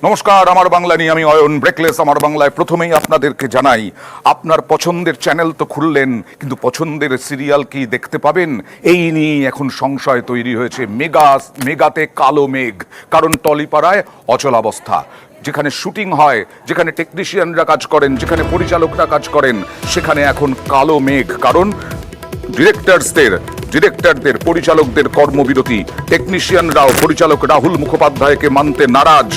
নমস্কার, আমার বাংলা নিয়ে আমি অয়ন ব্রেকলেস। আমার বাংলায় প্রথমেই আপনাদেরকে জানাই, আপনার পছন্দের চ্যানেল তো খুললেন, কিন্তু পছন্দের সিরিয়াল কি দেখতে পাবেন? এই নিয়ে এখন সংশয় তৈরি হয়েছে। মেগাতে কালো মেঘ, কারণ টলিপাড়ায় অচলাবস্থা। যেখানে শুটিং হয়, যেখানে টেকনিশিয়ানরা কাজ করেন, যেখানে পরিচালকরা কাজ করেন, সেখানে এখন কালো মেঘ। কারণ ডিরেক্টরদের পরিচালকদের কর্মবিরতি, টেকনিশিয়ানরাও পরিচালক রাহুল মুখোপাধ্যায়কে মানতে নারাজ,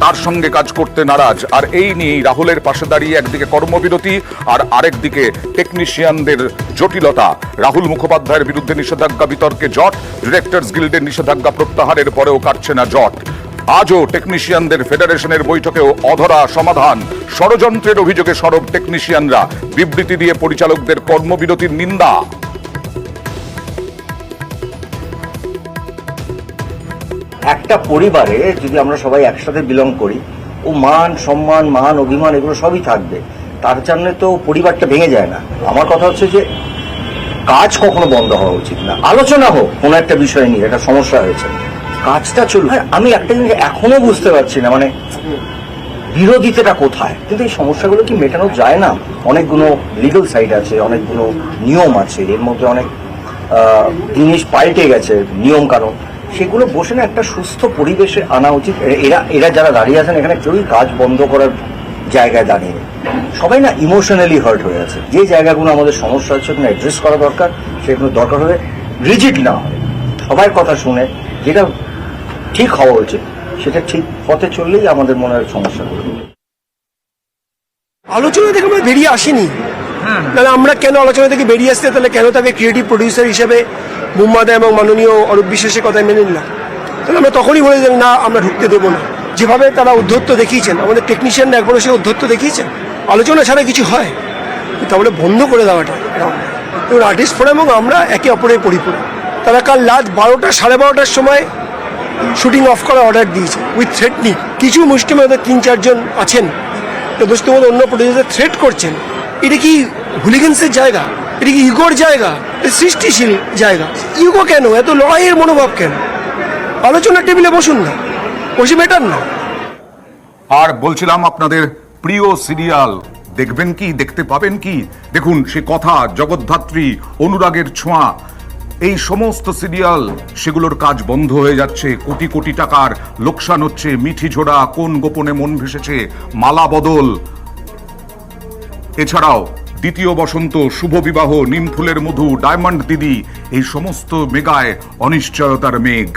তার সঙ্গে কাজ করতে নারাজ। আর এই নিয়েই রাহুলের পাশে দাঁড়িয়ে একদিকে কর্মবিরতি আর আরেকদিকে টেকনিশিয়ানদের জটিলতা। রাহুল মুখোপাধ্যায়ের বিরুদ্ধে নিষেধাজ্ঞা বিতর্কে জট, ডিরেক্টরস গিল্ডের নিষেধাজ্ঞা প্রত্যাহারের পরেও কাটছে না জট। আজও টেকনিশিয়ানদের ফেডারেশনের বৈঠকেও অধরা সমাধান। ষড়যন্ত্রের অভিযোগে সরব টেকনিশিয়ানরা, বিবৃতি দিয়ে পরিচালকদের কর্মবিরতির নিন্দা। একটা পরিবারে যদি আমরা সবাই একসাথে বিলং করি, ও মান সম্মান, মান অভিমান এগুলো সবই থাকবে। তার জন্য তো পরিবারটা ভেঙে যায় না। আমার কথা হচ্ছে যে কাজ কখনো বন্ধ হওয়া উচিত না। আলোচনা হোক কোনো একটা বিষয় নিয়ে, একটা সমস্যা হয়েছে, কাজটা চলবে। আমি একটা জিনিস এখনো বুঝতে পারছি না, মানে বিরোধিতাটা কোথায়? কিন্তু এই সমস্যাগুলো কি মেটানো যায় না? অনেকগুলো লিগাল সাইড আছে, অনেকগুলো নিয়ম আছে, এর মধ্যে অনেক জিনিস পাল্টে গেছে, নিয়ম কানুন, সেগুলো বসে না একটা সুস্থ পরিবেশে আনা উচিত। এরা যারা দাঁড়িয়ে আছেন এখানে কেউই কাজ বন্ধ করার জায়গায় দাঁড়িয়ে নেই। সবাই না ইমোশনালি হার্ট হয়ে আছে। যে জায়গাগুলো আমাদের সমস্যা হচ্ছে ওখানে অ্যাড্রেস করা দরকার, সেগুলো দরকার হলে রিজিড না হয়, সবাই কথা শুনে যেটা ঠিক হওয়া উচিত সেটা ঠিক পথে চললেই আমাদের মনে হয় সমস্যাগুলো। আলোচনা থেকে আমরা বেরিয়ে আসিনি, তাহলে আমরা কেন আলোচনা থেকে বেরিয়ে আসতে, তাহলে কেন তাকে ক্রিয়েটিভ প্রডিউসার হিসেবে মুম্বাদা এবং মাননীয় অরূপ বিশ্বাসের কথা মেনে নিলাম? তাহলে আমরা তখনই বলে দিলাম না, আমরা ঢুকতে দেবো না। যেভাবে তারা উদ্ধত্ত দেখিয়েছেন, আমাদের টেকনিশিয়ানরা একবারও সে উদ্ধত্ত দেখিয়েছেন, আলোচনা ছাড়া কিছু হয়, তাহলে বন্ধ করে দেওয়াটা। এবং আর্টিস্ট ফোরাম এবং আমরা একে অপরের পরিপূরক। তারা কাল রাত 12টা 12:30টার সময় শুটিং অফ করার অর্ডার দিয়েছে উইথ থ্রেটনিং। কিছু মুষ্টিমেয় 3-4 জন আছেন দোস্ত অন্য প্রডিউসার থ্রেট করছেন। এটা কি হুলিগেন্সের জায়গা? এটা কি ইগোর জায়গা? সৃষ্টিশীল জায়গা। ইগো কেন? এত লড়াইয়ের মনোভাব কেন? আলোচনার টেবিলে বসুন না, বসে মেটান না। আর বলছিলাম, আপনাদের প্রিয় সিরিয়াল দেখবেন কি, দেখতে পাবেন কি? দেখুন, সে কথা, জগদ্ধাত্রী, অনুরাগের ছোঁয়া, এই সমস্ত সিরিয়াল, সেগুলোর কাজ বন্ধ হয়ে যাচ্ছে। কোটি কোটি টাকার লোকসান হচ্ছে। মিঠি ঝোড়া, কোন গোপনে মন ভেসেছে, মালা বদল, এছাড়াও দ্বিতীয় বসন্ত, শুভ বিবাহ, নিমফুলের মধু, ডায়মন্ড দিদি, এই সমস্ত মেগায় অনিশ্চয়তার মেঘ।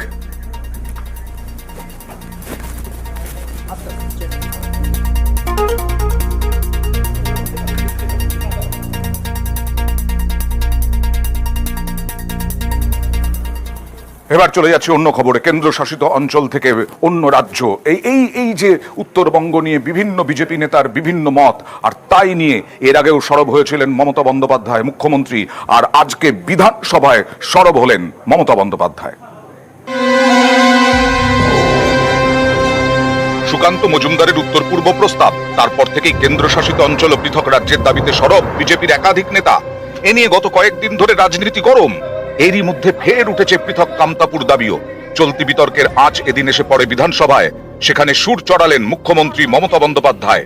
এবার চলে যাচ্ছে অন্য খবরে। কেন্দ্রশাসিত অঞ্চল থেকে অন্য রাজ্য, এই যে উত্তরবঙ্গ নিয়ে বিভিন্ন বিজেপি নেতার বিভিন্ন মত, আর তাই নিয়ে এর আগেও সরব হয়েছিলেন মমতা বন্দ্যোপাধ্যায় মুখ্যমন্ত্রী, আর আজকে বিধানসভায় সরব হলেন মমতা বন্দ্যোপাধ্যায়। সুকান্ত মজুমদারের উত্তর পূর্ব প্রস্তাব, তারপর থেকেই কেন্দ্রশাসিত অঞ্চল ও পৃথক রাজ্যের দাবিতে সরব বিজেপির একাধিক নেতা। এ নিয়ে গত কয়েকদিন ধরে রাজনীতি গরম। এরই মধ্যে ফের উঠেছে পৃথক কামতাপুর দাবিও। চলতি বিতর্কের আজ এদিন এসে পড়ে বিধানসভায়। সেখানে সুর চড়ালেন মুখ্যমন্ত্রী মমতা বন্দ্যোপাধ্যায়।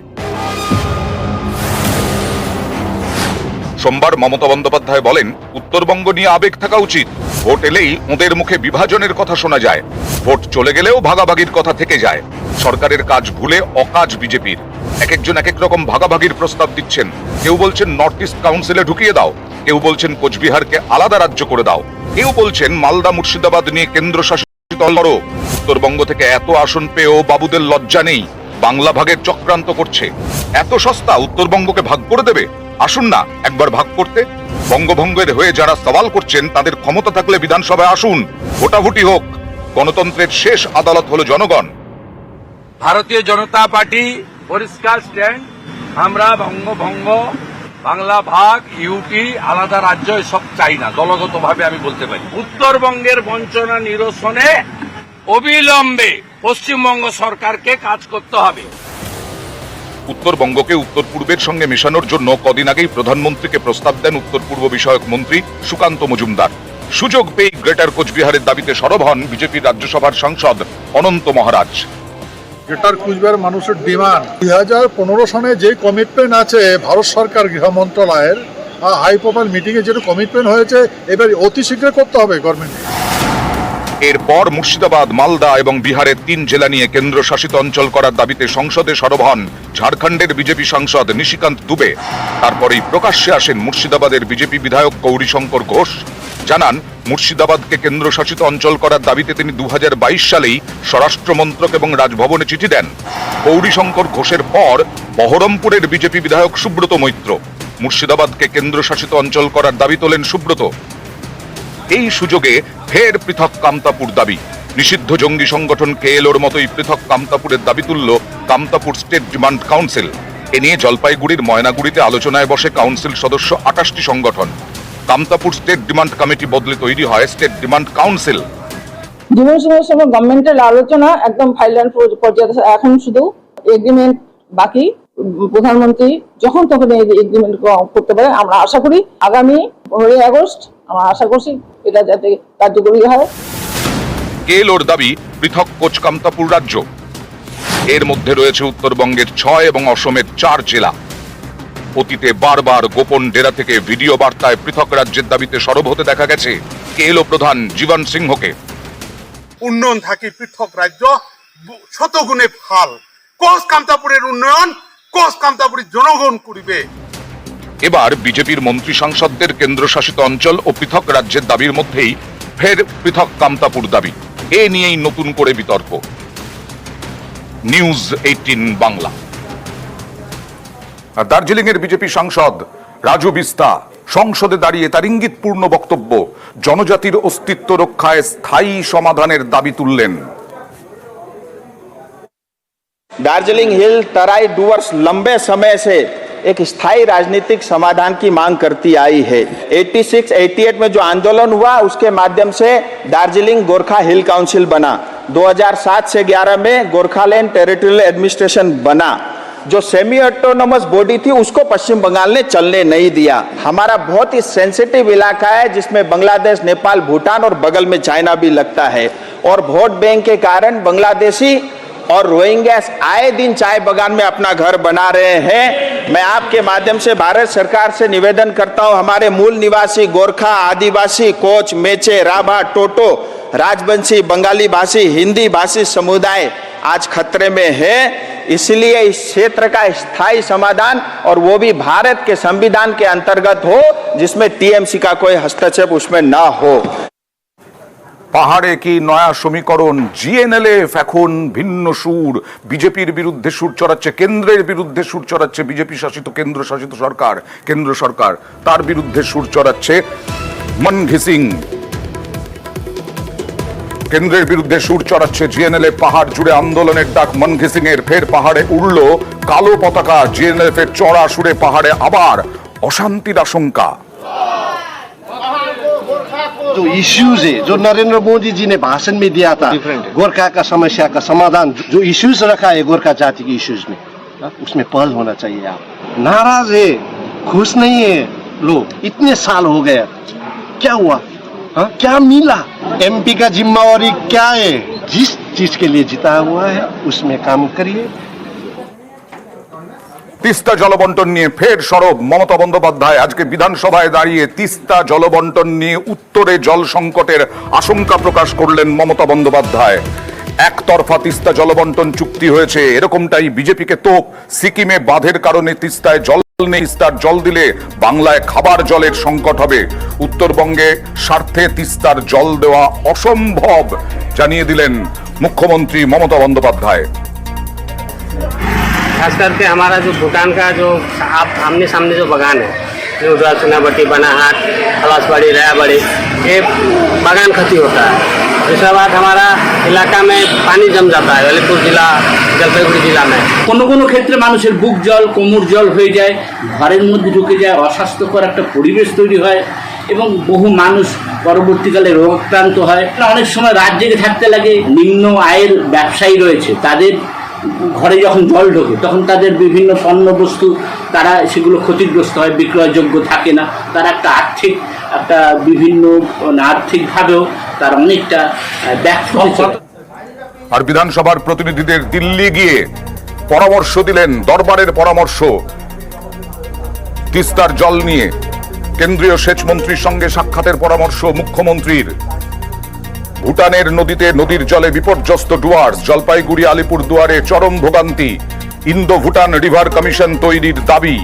সোমবার মমতা বন্দ্যোপাধ্যায় বলেন, উত্তরবঙ্গ নিয়ে আবেগ থাকা উচিত। ভোট এলেই ওদের মুখে বিভাজনের কথা শোনা যায়, ভোট চলে গেলেও ভাগাভাগির কথা থেকে যায়। সরকারের কাজ ভুলে অকাজ বিজেপির। এক একজন এক এক রকম ভাগাভাগির প্রস্তাব দিচ্ছেন। কেউ বলছেন নর্থ ইস্ট কাউন্সিলে ঢুকিয়ে দাও, কেউ বলছেন কোচবিহারকে আলাদা রাজ্য করে দাও, কেউ বলছেন মালদা মুর্শিদাবাদ নিয়ে কেন্দ্রশাসিত করো। উত্তরবঙ্গ থেকে এত আসন পেয়েও বাবুদের লজ্জা নেই, বাংলা ভাগের চক্রান্ত করছে। এত সস্তা উত্তরবঙ্গকে ভাগ করে দেবে? আসুন না একবার ভাগ করতে। বঙ্গভঙ্গের হয়ে যারা সওয়াল করছেন, তাদের ক্ষমতা থাকলে বিধানসভায় আসুন, ভোটাভুটি হোক। গণতন্ত্রের শেষ আদালত হলো জনগণ। ভারতীয় জনতা পার্টি পরিষ্কার স্ট্যান্ড, আমরা বঙ্গভঙ্গ, বাংলা ভাগ, ইউটি, আলাদা রাজ্য এসব চাই না। দলগতভাবে আমি বলতে পারি, উত্তরবঙ্গের বঞ্চনা নিরসনে অবিলম্বে পশ্চিমবঙ্গ সরকারকে কাজ করতে হবে। উত্তরবঙ্গকে উত্তর পূর্বের সঙ্গে মেশানোর জন্য কদিন আগেই প্রধানমন্ত্রীকে প্রস্তাব দেন উত্তর পূর্ব বিষয়ক মন্ত্রী সুকান্ত মজুমদার। সুযোগ পেয়ে গ্রেটার কোচবিহারের দাবিতে সরব হন বিজেপির রাজ্যসভার সাংসদ অনন্ত মহারাজ। গ্রেটার কুচবিহার মানুষের ডিমান্ড 2015 সনে যে কমিটমেন্ট আছে ভারত সরকার গৃহ মন্ত্রণালয়ের হাই প্রোফাইল মিটিংয়ে যেটা কমিটমেন্ট হয়েছে এবার অতি শীঘ্র করতে হবে গভর্নমেন্ট। এরপর মুর্শিদাবাদ, মালদা এবং বিহারের 3 জেলা নিয়ে কেন্দ্রশাসিত অঞ্চল করার দাবিতে সংসদে সরব হন ঝাড়খণ্ডের বিজেপি সাংসদ নিশিকান্ত দুবে। তারপরেই প্রকাশ্যে আসেন মুর্শিদাবাদের বিজেপি বিধায়ক গৌরীশঙ্কর ঘোষ। জানান, মুর্শিদাবাদকে কেন্দ্রশাসিত অঞ্চল করার দাবিতে তিনি 2022 সালেই স্বরাষ্ট্রমন্ত্রক এবং রাজভবনে চিঠি দেন। গৌরীশঙ্কর ঘোষের পর বহরমপুরের বিজেপি বিধায়ক সুব্রত মৈত্র মুর্শিদাবাদকে কেন্দ্রশাসিত অঞ্চল করার দাবি তোলেন সুব্রত। এই সুযোগে ফের পৃথক কামতাপুর দাবি। নিষিদ্ধ জঙ্গি সংগঠন কেএলওর মতোই পৃথক কামতাপুরের দাবি তুলল কামতাপুর স্টেট ডিমান্ড কাউন্সিল। এ নিয়ে জলপাইগুড়ির ময়নাগুড়িতে আলোচনায় বসে কাউন্সিল সদস্য 28টি সংগঠন। কামতাপুর স্টেট ডিমান্ড কমিটি বদলে তৈরি হয় স্টেট ডিমান্ড কাউন্সিল। ডিমোশনের সময় গভর্নমেন্টের আলোচনা একদম ফাইনাল পর্যায়ে, এখন শুধু এগ্রিমেন্ট বাকি। প্রধানমন্ত্রী যখন তখন এই এগ্রিমেন্ট করতে পারে। আমরা আশা করি আগামী 15 আগস্ট আমরা আশা করছি এটা যাতে কার্যকরী হয়। কেএলওর দাবি পৃথক কোচ কামতাপুর রাজ্য। এর মধ্যে রয়েছে উত্তরবঙ্গের 6 এবং অসমের 4 জেলা। অতীতে বারবার গোপন ডেরা থেকে ভিডিও বার্তায় পৃথক রাজ্যের দাবিতে সরব হতে দেখা গেছে কেএলও প্রধান জীবন সিংহকে। উন্নয়ন থাকি পৃথক রাজ্য শতগুণে ভাল। কোচ কামতাপুরের উন্নয়ন কোচ কামতাপুরের জনগণ করিবে। এবার বিজেপির মন্ত্রী সাংসদদের কেন্দ্রশাসিত অঞ্চল ও পৃথক রাজ্যের দাবির মধ্যেই ফের পৃথক কামতাপুর দাবি। এ নিয়েই নতুন করে বিতর্ক। নিউজ 18 বাংলা। দার্জিলিং এর বিজেপি সাংসদ রাজু বিস্তা সংসদে দাঁড়িয়ে তার ইঙ্গিতপূর্ণ বক্তব্য জনজাতির অস্তিত্ব রক্ষায় স্থায়ী সমাধানের দাবি তুললেন। दार्जिलिंग हिल तराई डूवर्स लंबे समय से एक स्थायी राजनीतिक समाधान की मांग करती आई है। 86-88 में जो आंदोलन हुआ उसके माध्यम से दार्जिलिंग गोरखा हिल काउंसिल बना। 2007 से 11 में गोरखालैंड टेरिटोरियल एडमिनिस्ट्रेशन बना। जो सेमी ऑटोनोमस बॉडी थी उसको पश्चिम बंगाल ने चलने नहीं दिया। हमारा बहुत ही सेंसिटिव इलाका है जिसमें बांग्लादेश, नेपाल, भूटान और बगल में चाइना भी लगता है। और वोट बैंक के कारण बांग्लादेशी और रोहिंग्या आए दिन चाय बगान में अपना घर बना रहे हैं। मैं आपके माध्यम से भारत सरकार से निवेदन करता हूं, हमारे मूल निवासी गोरखा, आदिवासी, कोच, मेचे, राभा, टोटो, राजवंशी, बंगाली भाषी, हिंदी भाषी समुदाय आज खतरे में है। इसलिए इस क्षेत्र का स्थायी समाधान और वो भी भारत के संविधान के अंतर्गत हो जिसमें टीएमसी का कोई हस्तक्षेप उसमें ना हो। পাহাড়ে কি নয়া সমীকরণ? জিএনএলএফ এখন ভিন্ন সুর। বিজেপির বিরুদ্ধে সুর চড়াচ্ছে, কেন্দ্রের বিরুদ্ধে সুর চড়াচ্ছে বিজেপি শাসিত কেন্দ্র শাসিত সরকার। কেন্দ্র সরকার তার বিরুদ্ধে সুর চড়াচ্ছে মনঘি সিং। কেন্দ্রের বিরুদ্ধে সুর চড়াচ্ছে জিএনএলএফ। পাহাড় জুড়ে আন্দোলনের ডাক মনঘি সিং এর। ফের পাহাড়ে উড়ল কালো পতাকা। জিএনএলএফ এর চড়া সুরে পাহাড়ে আবার অশান্তির আশঙ্কা। जो इश्यूज है जो नरेंद्र मोदी जी ने भाषण में दिया था, गोरखा का समस्या का समाधान, जो इश्यूज रखा है गोरखा जाति के इश्यूज में, उसमें पहल होना चाहिए। आप नाराज है, खुश नहीं है लोग। इतने साल हो गए, क्या हुआ? क्या मिला? एमपी का जिम्मेवारी क्या है? जिस चीज के लिए जीता हुआ है उसमें काम करिए। তিস্তা জলবন্টন নিয়ে ফের সরব মমতা বন্দ্যোপাধ্যায়। আজকে বিধানসভায় দাঁড়িয়ে তিস্তা জলবন্টন নিয়ে উত্তরে জল সংকটের আশঙ্কা প্রকাশ করলেন মমতা বন্দ্যোপাধ্যায়। একতরফা তিস্তা জলবন্টন চুক্তি হয়েছে এরকমটাই বিজেপিকে তোপ। সিকিমে বাঁধের কারণে তিস্তায় জল নেই, তিস্তার জল দিলে বাংলায় খাবার জলের সংকট হবে। উত্তরবঙ্গে স্বার্থে তিস্তার জল দেওয়া অসম্ভব জানিয়ে দিলেন মুখ্যমন্ত্রী মমতা বন্দ্যোপাধ্যায়। खास करके हमारा जो भूटान का जो आमने सामने जो बगान है, उधर चुनावटी, बनाहाट, पलासबाड़ी, रायाबाड़ी, ये बगान क्षति होता है। दूसरा बात, हमारा इलाका में पानी जम जाता है। ललितपुर जिला, जलपाईगुड़ी जिला में কোনো কোনো ক্ষেত্রে মানুষের বুক জল, কোমর জল হয়ে যায়, ঘরের মধ্যে ঢুকে যায়, অস্বাস্থ্যকর একটা পরিবেশ তৈরি হয় এবং বহু মানুষ পরবর্তীকালে রোগাক্রান্ত হয়। অনেক সময় রাত জেগে থাকতে লাগে। নিম্ন আয়ের ব্যবসায়ী রয়েছে, তাদের ঘরে যখন জল ঢোকে তখন তাদের বিভিন্ন পণ্য বস্তু তারা সেগুলো ক্ষতিগ্রস্ত হয়, বিক্রয়যোগ্য থাকে না। তারা একটা বিভিন্ন আর্থিকভাবেও তার অনেকটা ব্যাক। আর বিধানসভার প্রতিনিধিদের দিল্লি গিয়ে পরামর্শ দিলেন, দরবারের পরামর্শ তিস্তার জল নিয়ে। কেন্দ্রীয় সেচ মন্ত্রীর সঙ্গে সাক্ষাতের পরামর্শ মুখ্যমন্ত্রীর। ভুটানের নদীতে নদীর জলে বিপর্যস্ত ডুয়ার্স, জলপাইগুড়ি আলিপুরদুয়ারে চরম ভোগান্তি। ইন্দো ভুটান রিভার কমিশন তৈরির দাবি।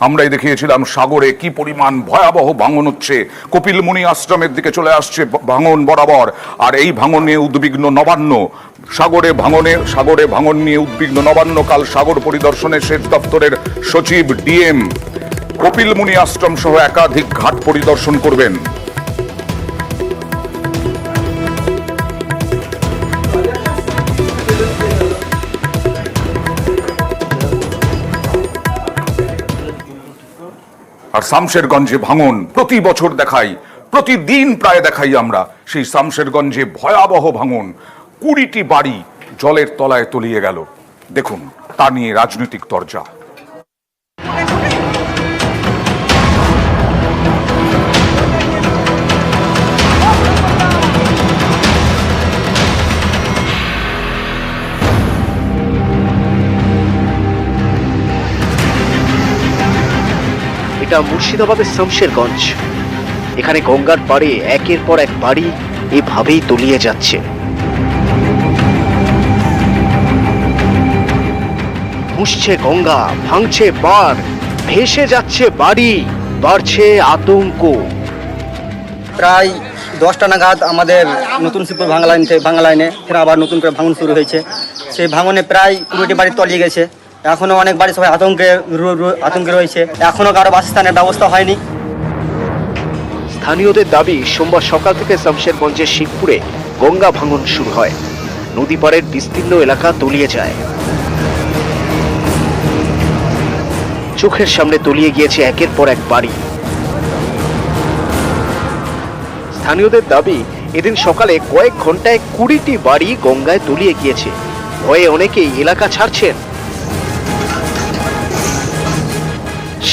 আমরাই দেখিয়েছিলাম সাগরে কি পরিমাণ ভয়াবহ ভাঙন হচ্ছে। কপিল মুনি আশ্রমের দিকে চলে আসছে ভাঙন বরাবর, আর এই ভাঙন নিয়ে উদ্বিগ্ন নবান্ন। সাগরে ভাঙন নিয়ে উদ্বিগ্ন নবান্ন। কাল সাগর পরিদর্শনে সেচ দপ্তরের সচিব, ডিএম কপিল মুনি আশ্রম সহ একাধিক ঘাট পরিদর্শন করবেন। আর শামশেরগঞ্জে ভাঙন প্রতি বছর দেখাই, প্রতিদিন প্রায় দেখাই আমরা। সেই শামশেরগঞ্জে ভয়াবহ ভাঙন, 20টি বাড়ি জলের তলায় তলিয়ে গেল। দেখুন, তা নিয়ে রাজনৈতিক তরজা। এটা মুর্শিদাবাদের শামশেরগঞ্জ। এখানে গঙ্গার পাড়ে একের পর এক বাড়ি এভাবেই তলিয়ে যাচ্ছে। মুছছে গঙ্গা, ভাঙছে বাঁধ, ভেসে যাচ্ছে বাড়ি, বাড়ছে আতঙ্ক। প্রায় 10টা নাগাদ আমাদের নতুন শিবপুর ভাঙা লাইনে ফের আবার নতুন করে ভাঙন শুরু হয়েছে। সেই ভাঙনে প্রায় 20টি বাড়ি তলিয়ে গেছে। এখনো অনেক বাড়ি সবাই আতঙ্কে রয়েছে। এখনো কারো বাসস্থানের ব্যবস্থা হয়নি। স্থানীয়দের দাবি, সোমবার সকাল থেকে শামশেরগঞ্জের শিবপুরে গঙ্গা ভাঙন শুরু হয়। নদী পাড়ের বিস্তীর্ণ এলাকা তলিয়ে যায়। চোখের সামনে তলিয়ে গিয়েছে একের পর এক বাড়ি। স্থানীয়দের দাবি, এদিন সকালে কয়েক ঘন্টায় 20টি বাড়ি গঙ্গায় তলিয়ে গিয়েছে। ভয়ে অনেকেই এলাকা ছাড়ছেন।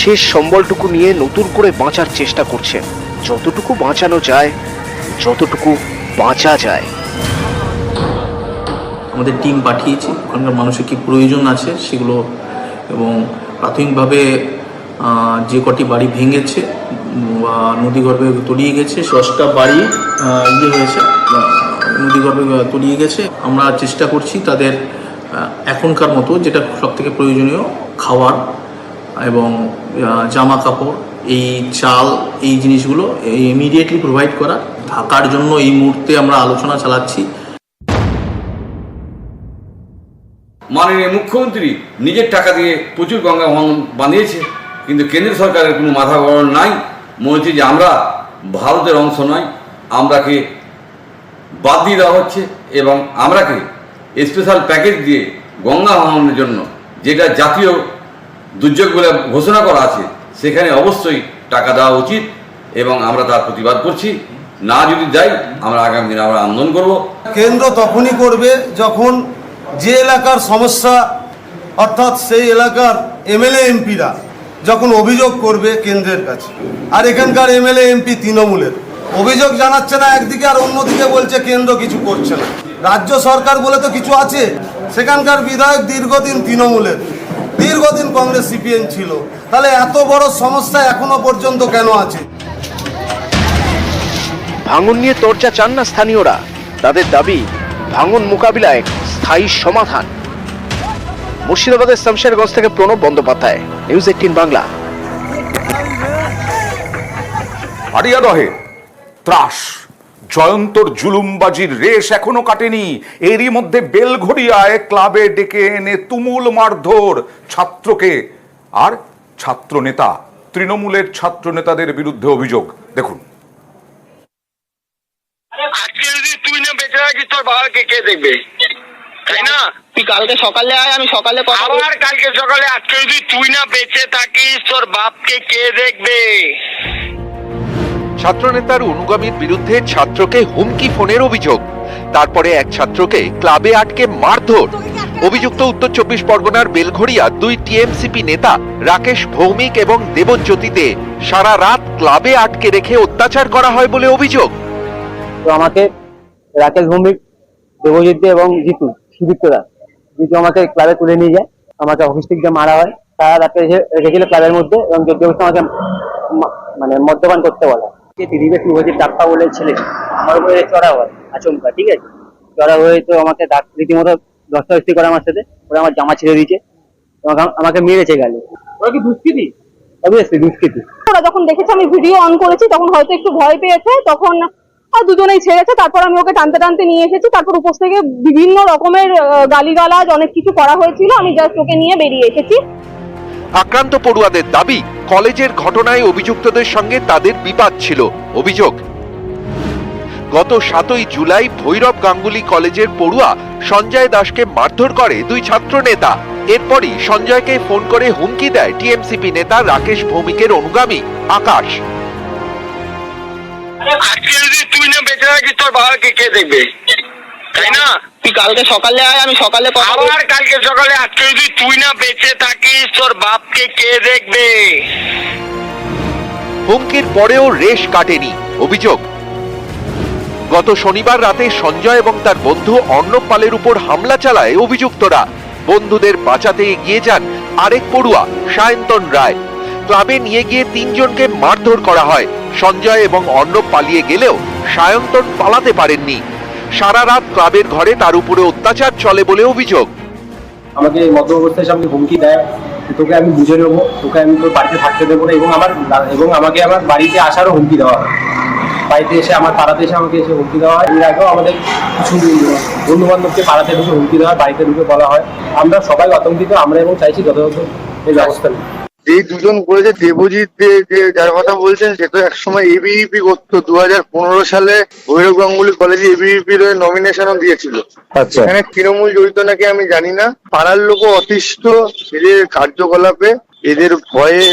শেষ সম্বলটুকু নিয়ে নতুন করে বাঁচার চেষ্টা করছেন। যতটুকু বাঁচানো যায়, যতটুকু বাঁচা যায়। আমাদের টিম পাঠিয়েছি, ওখানকার মানুষের কি প্রয়োজন আছে সেগুলো, এবং প্রাথমিকভাবে যে কটি বাড়ি ভেঙেছে বা নদীগর্ভে তলিয়ে গেছে, 10টা বাড়ি হয়েছে, নদীগর্ভে তলিয়ে গেছে। আমরা চেষ্টা করছি তাদের এখনকার মতো যেটা সব থেকে প্রয়োজনীয় খাবার এবং জামা কাপড়, এই চাল, এই জিনিসগুলো ইমিডিয়েটলি প্রোভাইড করা। থাকার জন্য এই মুহূর্তে আমরা আলোচনা চালাচ্ছি। মাননীয় মুখ্যমন্ত্রী নিজের টাকা দিয়ে প্রচুর গঙ্গা ভাঙন বানিয়েছে, কিন্তু কেন্দ্র সরকারের কোনো মাথা গড়ন নাই। মনে হচ্ছে যে আমরা ভারতের অংশ নয়, আমরাকে বাদ দিয়ে দেওয়া হচ্ছে এবং আমরাকে স্পেশাল প্যাকেজ দিয়ে গঙ্গা ভাঙনের জন্য যেটা জাতীয় দুর্যোগ বলে ঘোষণা করা আছে সেখানে অবশ্যই টাকা দেওয়া উচিত এবং আমরা তার প্রতিবাদ করছি। না যদি দেয়, আমরা আগামী দিনে আমরা আন্দোলন করব। কেন্দ্র তখনই করবে যখন যে এলাকার সমস্যা, অর্থাৎ সেই এলাকার এমএলএ এমপিরা যখন অভিযোগ করবে কেন্দ্রের কাছে। আর এখানকার এমএলএ এমপি তৃণমূলের অভিযোগ জানাচ্ছে না একদিকে, আর অন্যদিকে বলছে কেন্দ্র কিছু করছে না। রাজ্য সরকার বলে তো কিছু আছে। সেখানকার বিধায়ক দীর্ঘদিন তৃণমূলের, দীর্ঘদিন কংগ্রেস সিপিএম ছিল। তাহলে এত বড় সমস্যা এখনো পর্যন্ত কেন আছে? ভাঙন নিয়ে চর্চা চান না স্থানীয়রা। তাদের দাবি, ভাঙন মোকাবিলায় স্থায়ী সমাধান। মুর্শিদাবাদের শামশেরগঞ্জ থেকে প্রণব বন্দ্যোপাধ্যায়, নিউজ 18 বাংলা। আড়িয়াদহে ত্রাস, জয়ন্তর জুলুমবাজির রেশ এখনো কাটেনি। এরই মধ্যে বেলঘড়িয়ায় ক্লাবে ডেকে এনে তুমুল মারধর ছাত্রকে আর ছাত্র নেতা। তৃণমূলের ছাত্র নেতাদের বিরুদ্ধে অভিযোগ, দেখুন। আজকে যদি তুই না বেঁচে থাকিস, তোর বাবাকে কে দেখবে, তাই না? তুই কালকে সকালে আয়, আমি সকালে আবার কালকে সকালে। আজকে যদি তুই না বেঁচে থাকিস, তোর বাপকে কে দেখবে? ছাত্রনেতার অনুগামীর বিরুদ্ধে ছাত্রকে হুমকি ফোনের অভিযোগ। তারপরে এক ছাত্রকে ক্লাবে আটকে মারধর। অভিযুক্ত উত্তর 24 পরগনার বেলঘড়িয়া দুই টিএমসিপি নেতা রাকেশ ভৌমিক এবং দেবজ্যোতি দে। সারা রাত ক্লাবে আটকে রেখে অত্যাচার করা হয় বলে অভিযোগ। তো আমাকে রাকেশ ভৌমিক, দেবজিৎ দে এবং সুদীপ্তরা আমাকে ক্লাবে তুলে নিয়ে যায়, আমাকে অফিস থেকে মারা হয়। তারা রাতে রেখেছিল ক্লাবের মধ্যে এবং আমাকে মানে মদ্যপান করতে বলা। দিলীপের শুভজিৎ ডাক্তার বলে ছেলে আমার উপরে চড়া হয় আচমকা, ঠিক আছে, চড়া হয়ে তো আমাকে রীতিমতো দস্তাবেজি করে আমার সাথে, ওরা আমার জামা ছেড়ে দিয়েছে, আমাকে মেরেছে গেলে। ওরা কি দুষ্কৃতী? অবভিয়াসলি দুষ্কৃতী। ওরা যখন দেখেছে আমি ভিডিও অন করেছি তখন হয়তো একটু ভয় পেয়েছে, তখন দুজনেই ছেড়েছে। তারপর আমি ওকে টানতে টানতে নিয়ে এসেছি, তারপর উপর থেকে বিভিন্ন রকমের গালিগালাজ অনেক কিছু করা হয়েছিল, আমি জাস্ট ওকে নিয়ে বেরিয়ে এসেছি। আক্রান্ত পড়ুয়াদের দাবি, কলেজের ঘটনায় অভিযুক্তদের সঙ্গে তাদের বিবাদ ছিল। অভিযোগ, গত 7ই জুলাই ভৈরব গাঙ্গুলি কলেজের পড়ুয়া সঞ্জয় দাসকে মারধর করে দুই ছাত্র নেতা। এরপরই সঞ্জয়কে ফোন করে হুমকি দেয় টিএমসিপি নেতা রাকেশ ভৌমিকের অনুগামী আকাশ। আজকে যদি তুই না বেঁচে থাকিস তোর বাবাকে কে দেখবে, তাই না? তুই কালকে সকালে আয়, আমি সকালে আবার কালকে সকালে। আজকে যদি তুই না বেঁচে থাকিস তোর বাপকে কে দেখবে? হুমকির পরেও রেশ কাটেনি। অভিযোগ, গত শনিবার রাতে সঞ্জয় এবং তার বন্ধু অর্ণব পালের উপর হামলা চালায় অভিযুক্তরা। বন্ধুদের বাঁচাতে এগিয়ে যান আরেক পড়ুয়া সায়ন্তন রায়। ক্লাবে নিয়ে গিয়ে 3 জনকে মারধর করা হয়। সঞ্জয় এবং অর্ণব পালিয়ে গেলেও সায়ন্তন পালাতে পারেননি। সারা রাত ক্লাবের ঘরে তার উপরে অত্যাচার চলে বলে অভিযোগ। আমাকে মত অবস্থায় সামনে হুমকি দেয়, তোকে আমি বুঝে নেবো, তোকে আমি তোর বাড়িতে থাকতে দেবো না, এবং আমাকে আমার বাড়িতে আসারও হুমকি দেওয়া হয়। বাড়িতে এসে আমার পাড়াতে এসে আমাকে এসে হুমকি দেওয়া হয়। এর আগেও আমাদের কিছু বন্ধু বান্ধবকে পাড়াতে ঢুকে হুমকি দেওয়া হয়, বাড়িতে ঢুকে বলা হয়। আমরা সবাই আতঙ্কিত, আমরা এবং চাইছি যথাযথ এই ব্যবস্থা নিই। এই দুজন করেছে, দেবজিৎ দে যে যার কথা বলছেন সে তো একসময় এবিভিপি করতো। 2015 সালে ভৈরব গাঙ্গুলি কলেজে এবিভিপির নমিনেশনও দিয়েছিল। এখানে তৃণমূল জড়িত নাকি আমি জানি না। পাড়ার লোকও অতিষ্ঠ এদের কার্যকলাপে, এদের ভয়ে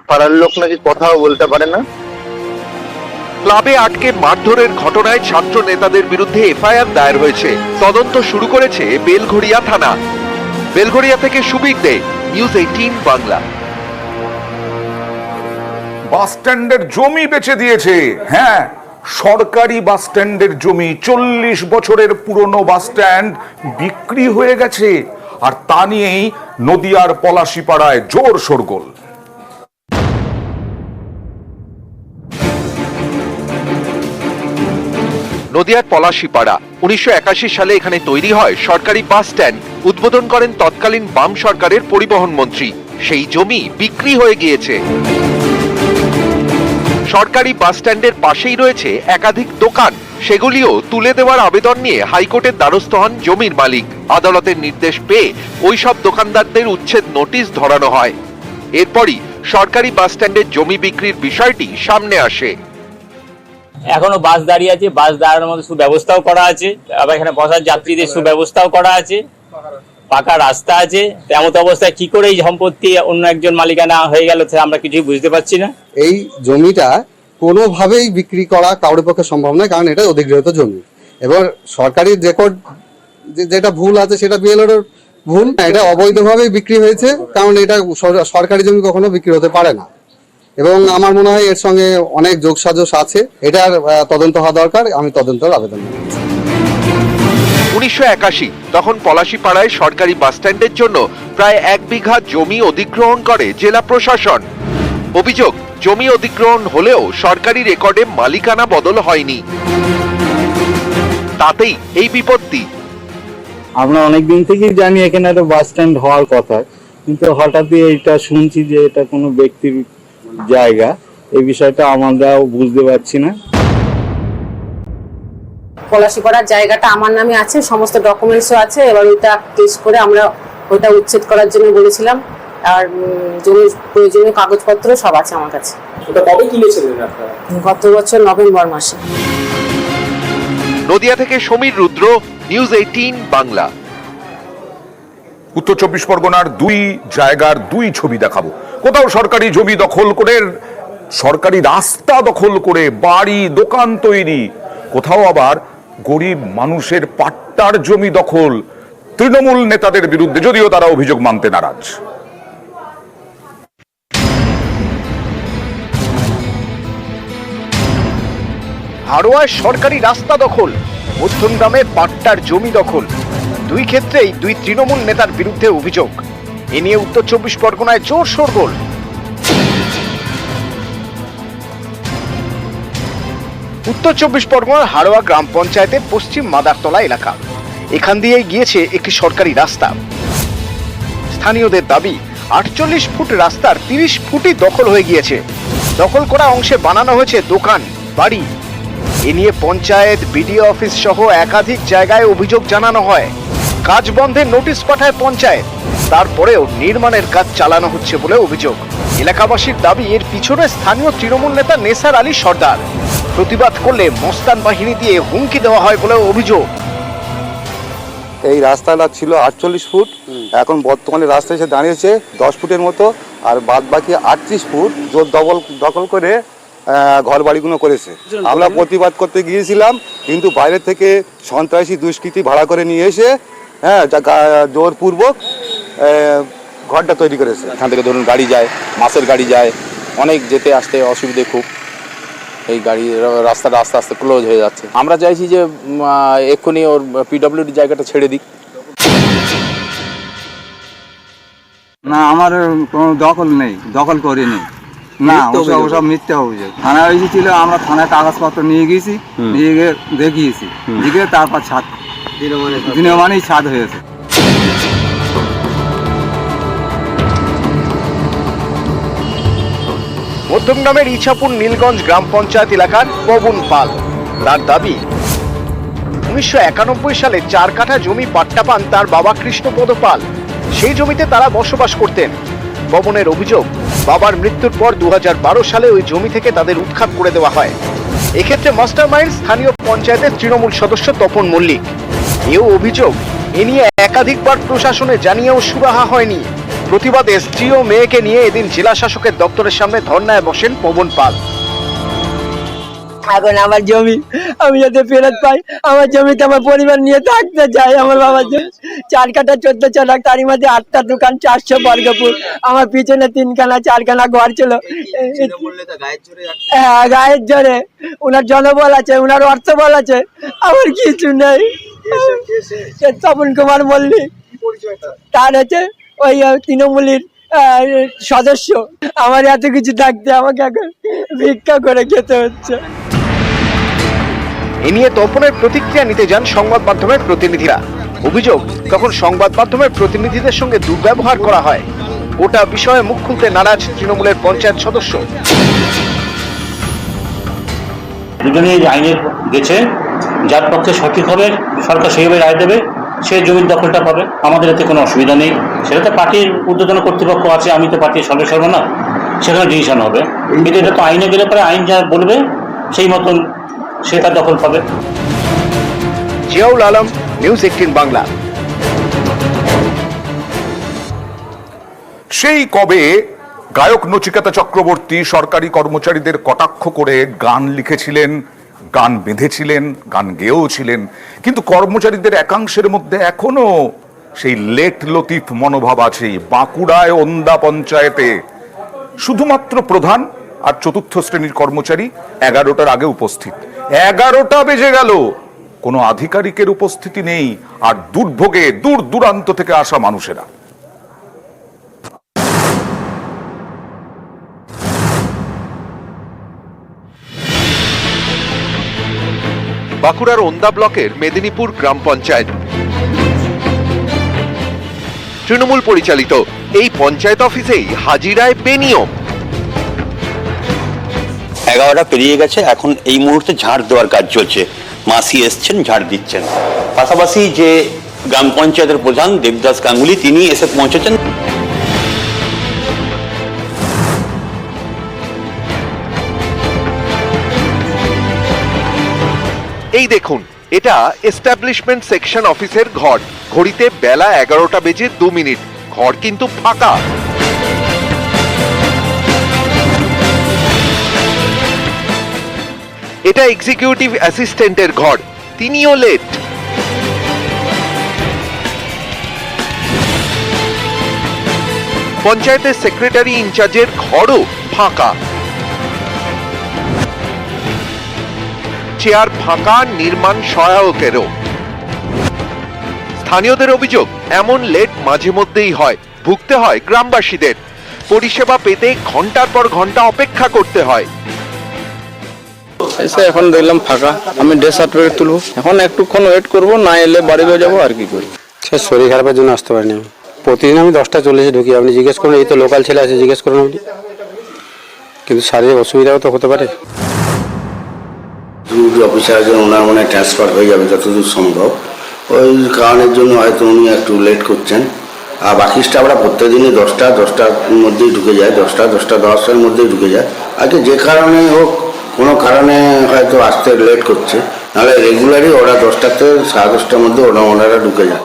পাড়ার লোক নাকি কথাও বলতে পারে না। ক্লাবে আটকে মারধরের ঘটনায় ছাত্র নেতাদের বিরুদ্ধে এফআইআর দায়ের হয়েছে। তদন্ত শুরু করেছে বেলঘড়িয়া থানা। বেলঘড়িয়া থেকে সুবীর দে, নিউজ 18 বাংলা। বাস স্ট্যান্ডের জমি বেচে দিয়েছে। হ্যাঁ, সরকারি বাস স্ট্যান্ডের জমি, 40 বছরের পুরনো বাস স্ট্যান্ড বিক্রি হয়ে গেছে। আর তা নিয়েই নদিয়ার পলাশীপাড়ায় জোর শোরগোল। নদিয়ার পলাশীপাড়া 1981 সালে এখানে তৈরি হয় সরকারি বাস স্ট্যান্ড। উদ্বোধন করেন তৎকালীন বাম সরকারের পরিবহন মন্ত্রী। সেই জমি বিক্রি হয়ে গিয়েছে। সরকারি বাস স্ট্যান্ডের পাশেই রয়েছে একাধিক দোকান, সেগুলিও তুলে দেওয়ার আবেদন নিয়ে হাইকোর্টের দ্বারস্থ হন জমির মালিক। আদালতের নির্দেশ পেয়ে ওই সব দোকানদারদের উচ্ছেদ নোটিশ ধরানো হয়। এরপরই সরকারি বাস স্ট্যান্ডের জমি বিক্রির বিষয়টি সামনে আসে। এখনো বাস দাঁড়িয়ে আছে, বাস দাঁড়ানোর মধ্যে সুব্যবস্থাও করা আছে, আবার এখানে বসার যাত্রীদের সুব্যবস্থাও করা আছে, পাকা রাস্তা আছে। তেমন অবস্থায় কি করে এই সম্পত্তি অন্য একজন মালিকানা হয়ে গেল আমরা কিছুই বুঝতে পারছি না। এই জমিটা কোনোভাবেই বিক্রি করা কারোর পক্ষে সম্ভব নয়, কারণ এটা অধিগৃহীত জমি। এবার সরকারি রেকর্ড যেটা ভুল আছে সেটা বিএলওর ভুল, এটা অবৈধভাবেই বিক্রি হয়েছে, কারণ এটা সরকারি জমি কখনো বিক্রি হতে পারে না। এবং আমার মনে হয় এর সঙ্গে অনেক যোগসাজশ আছে, এটার তদন্ত হওয়া দরকার। আমি তদন্তের আবেদন করছি। 1981 তখন পলাশীপাড়ায় সরকারি বাস স্ট্যান্ডের জন্য প্রায় 1 বিঘা জমি অধিগ্রহণ করে জেলা প্রশাসন। অভিযোগ, জমি অধিগ্রহণ হলেও সরকারি রেকর্ডে মালিকানা বদল হয়নি। তাতেই এই বিপত্তি। আমরা অনেকদিন থেকেই জানি এখানে একটা বাস স্ট্যান্ড হওয়ার কথা, কিন্তু হঠাৎই এটা শুনছি যে এটা কোনো ব্যক্তির জায়গা। এই বিষয়টা আমরাও বুঝতে পারছি না। পলাশীপাড়ার জায়গাটা আমার নামে আছে, সমস্ত ডকুমেন্টসও আছে। এবার ওইটা টেস্ট করে আমরা ওইটা উচ্ছেদ করার জন্য বলেছিলাম, আর জমির প্রয়োজনীয় কাগজপত্র সব আছে আমার কাছে। ওটা কবে কিনেছিলেন আপনারা? গত বছর নভেম্বর মাসে। নদিয়া থেকে সমীর রুদ্র, নিউজ 18 বাংলা। উত্তর 24 পরগনার 2 জায়গার 2 ছবি দেখাবো। কোথাও সরকারি জমি দখল করে, সরকারি রাস্তা দখল করে বাড়ি দোকান তৈরি, কোথাও আবার গরিব মানুষের পাট্টার জমি দখল তৃণমূল নেতাদের বিরুদ্ধে, যদিও তারা অভিযোগ মানতে নারাজ। হাড়োয়ায় সরকারি রাস্তা দখল, মধ্যমগ্রামে পাট্টার জমি দখল, দুই ক্ষেত্রেই দুই তৃণমূল নেতার বিরুদ্ধে অভিযোগ। এ নিয়ে উত্তর 24 পরগনায় জোর শোরগোল। উত্তর 24 পরগনার হাড়োয়া গ্রাম পঞ্চায়েতের পশ্চিম মাদারতলা এলাকা, এখান দিয়েই গিয়েছে একটি সরকারি রাস্তা। স্থানীয়দের দাবি 48 ফুট রাস্তার 30 ফুটই দখল হয়ে গিয়েছে। দখল করা অংশে বানানো হয়েছে দোকান, বাড়ি। এ নিয়ে পঞ্চায়েত, বিডিও অফিস সহ একাধিক জায়গায় অভিযোগ জানানো হয়। কাজ বন্ধের নোটিশ পাঠায় পঞ্চায়েত, তারপরেও নির্মাণের কাজ চালানো হচ্ছে বলে অভিযোগ। এলাকাবাসীর দাবি এর পিছনে স্থানীয় তৃণমূল নেতা নেসার আলী সর্দার। প্রতিবাদ করলে মস্তান বাহিনী দিয়ে হুমকি দেওয়া হয় বলে অভিযোগ। এই রাস্তাটা ছিল 48 ফুট, এখন বর্তমানে রাস্তা এসে দাঁড়িয়েছে 10 ফুটের মতো, আর বাদ বাকি 38 ফুট জোর দখল করে ঘর বাড়িগুলো করেছে। আমরা প্রতিবাদ করতে গিয়েছিলাম, কিন্তু বাইরে থেকে সন্ত্রাসী দুষ্কৃতী ভাড়া করে নিয়ে এসে জোরপূর্বক ঘরটা তৈরি করেছে। এখান থেকে ধরুন গাড়ি যায়, মাসের গাড়ি যায়, অনেক যেতে আসতে অসুবিধে খুব। এই গাড়ি রাস্তাটা আস্তে আস্তে ক্লোজ হয়ে যাচ্ছে। আমরা চাইছি যে এক্ষুনি ওর পিডব্লিউডি জায়গাটা ছেড়ে দিক। না, আমার কোনো দখল নেই, দখল করিনি। না, ওসব মিথ্যা অভিযোগ। থানা এসেছিল, আমরা থানায় কাগজপত্র নিয়ে গিয়েছি, নিয়ে গিয়ে দেখিয়েছি, দিকে তারপর ছাদ দিনমানেই ছাদ হয়েছে। মধ্যমগ্রামের ইছাপুর নীলগঞ্জ গ্রাম পঞ্চায়েত এলাকার পবন পাল, তার দাবি 1991 সালে 4 কাঠা জমি পাট্টা পান তার বাবা কৃষ্ণপদ পাল। সেই জমিতে তারা বসবাস করতেন। পবনের অভিযোগ, বাবার মৃত্যুর পর 2012 সালে ওই জমি থেকে তাদের উৎখাত করে দেওয়া হয়। এক্ষেত্রে মাস্টারমাইন্ড স্থানীয় পঞ্চায়েতের তৃণমূল সদস্য তপন মল্লিক। এও অভিযোগ, এ নিয়ে একাধিকবার প্রশাসনে জানিয়েও সুরাহা হয়নি। প্রতিবাদে স্ত্রী ও মেয়েকে নিয়ে এদিন জেলা শাসকের দপ্তরের সামনে ধর্নায় বসেন পবন পাল। এখন আমার জমি আমি যাতে ফেরত পাই, আমার জমিতে আমার পরিবার নিয়ে থাকতে চাই। আমার বাবার জমি 4 কাঠা 14 লাখ, তারই মধ্যে 8টা দোকান, 400 বর্গফুট, আমার পিছনে 3খানা 4খানা ঘর ছিল। হ্যাঁ, গায়ের জোরে ওনার জনবল আছে, ওনার অর্থবল আছে, আমার কিছু নেই। তপন কুমার মল্লিক, তার হচ্ছে ওই তৃণমূলের সদস্য। আমার এত কিছু থাকতে আমাকে এখন ভিক্ষা করে খেতে হচ্ছে। এ নিয়ে তপনের প্রতিক্রিয়া নিতে যান সংবাদ মাধ্যমের প্রতিনিধিরা। অভিযোগ, তখন সংবাদ মাধ্যমের প্রতিনিধিদের সঙ্গে দুর্ব্যবহার করা হয়। গোটা বিষয়ে মুখ খুলতে নারাজ তৃণমূলের পঞ্চায়েত সদস্য। দুজনে আইনের গেছে, যার পক্ষে সঠিক হবে সরকার সেইভাবে রায় দেবে, সে জমির দখলটা পাবে। আমাদের এতে কোনো অসুবিধা নেই। সেটা তো পার্টির ঊর্ধ্বতন কর্তৃপক্ষ আছে, আমি তো পার্টির সদস্য না, সেখানে ডিসিশন হবে। কিন্তু এটা তো আইনে গেলে পরে আইন যা বলবে সেই মতন সে তার দখল পাবে। জিয়াউল আলম, নিউজ 18 বাংলা। সেই কবে গায়ক নচিকেতা চক্রবর্তী সরকারি কর্মচারীদের কটাক্ষ করে গান লিখেছিলেন, গান বেঁধেছিলেন, গান গেয়েও ছিলেন, কিন্তু কর্মচারীদের একাংশের মধ্যে এখনো সেই লেট লতিফ মনোভাব আছে। বাঁকুড়ায় ওন্দা পঞ্চায়েতে শুধুমাত্র প্রধান আর 4র্থ শ্রেণীর কর্মচারী 11টার আগে উপস্থিত। 11টা বেজে গেল, কোনো আধিকারিকের উপস্থিতি নেই, আর দুর্ভোগে দূর দূরান্ত থেকে আসা মানুষেরা। বাঁকুড়ার ওন্দা ব্লকের মেদিনীপুর গ্রাম পঞ্চায়েত তৃণমূল পরিচালিত এই পঞ্চায়েত অফিসেই হাজিরায় বেনিয়ম। 11টা পেরিয়ে গেছে, এখন এই মুহূর্তে ঝাড় দেওয়ার কাজ চলছে। মাসি এসছেন, ঝাড় দিচ্ছেন। পাশাপাশি যে গ্রাম পঞ্চায়েতের প্রধান দেবদাস গাঙ্গুলি, তিনি এসে পৌঁছেছেন। এই দেখুন, এটা এস্টাবলিশমেন্ট সেকশন অফিসের ঘর। ঘড়িতে বেলা 11টা বেজে 2 মিনিট, ঘর কিন্তু ফাঁকা। এটা এক্সিকিউটিভ অ্যাসিস্ট্যান্টের ঘর। তিনিও লেট। পঞ্চায়েতের সেক্রেটারি ইনচার্জের ঘরও ফাঁকা, চেয়ার ফাঁকা নির্মাণ সহায়কেরও। স্থানীয়দের অভিযোগ, এমন লেট মাঝে মধ্যেই হয়, ভুগতে হয় গ্রামবাসীদের। পরিষেবা পেতে ঘন্টার পর ঘন্টা অপেক্ষা করতে হয়। এসে এখন দেখলাম ফাঁকা, আমি ডেথ সার্টিফিকেট তুলবো, এখন একটুক্ষণ ওয়েট করবো, না এলে বাড়িতে যাবো আর কি করবো। সে শরীর খারাপের জন্য আসতে পারিনি আমি। প্রতিদিন আমি 10টা40 ঢুকি, আপনি জিজ্ঞেস করুন, এই তো লোকাল ছেলে আছে, জিজ্ঞেস করুন আপনি। কিন্তু শারীরিক অসুবিধাও তো হতে পারে। অফিসার ওনার মনে ট্রান্সফার হয়ে যাবে যতদূর সম্ভব, ওই কারণের জন্য হয়তো উনি একটু লেট করছেন। আর বাকি স্টাফরা প্রত্যেকদিনই 10টার মধ্যেই ঢুকে যায়, 10টার মধ্যেই ঢুকে যায়। আজকে যে কারণে হোক, কোনো কারণে হয়তো আসতে লেট করছে, নাহলে রেগুলারই ওরা 10টাতে 10:30টার মধ্যে ওনারা ঢুকে যায়।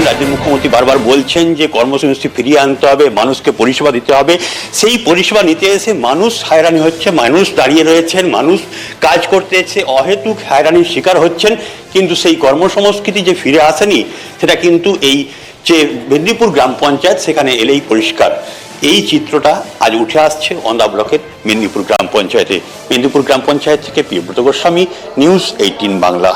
রাজ্যের মুখ্যমন্ত্রী বারবার বলছেন যে কর্মসংস্থান ফিরিয়ে আনতে হবে, মানুষকে পরিষেবা দিতে হবে। সেই পরিষেবা নিতে এসে মানুষ হয়রানি হচ্ছে, মানুষ দাঁড়িয়ে রয়েছেন, মানুষ কাজ করতে এসে অহেতুক হয়রানির শিকার হচ্ছেন। কিন্তু সেই কর্মসংস্কৃতি যে ফিরে আসেনি, সেটা কিন্তু এই যে মেদিনীপুর গ্রাম পঞ্চায়েত, সেখানে এলেই পরিষ্কার। এই চিত্রটা আজ উঠে আসছে অন্দা ব্লকের মেদিনীপুর গ্রাম পঞ্চায়েতে। মেদিনীপুর গ্রাম পঞ্চায়েত থেকে প্রিয়ব্রত গোস্বামী, নিউজ 18 বাংলা।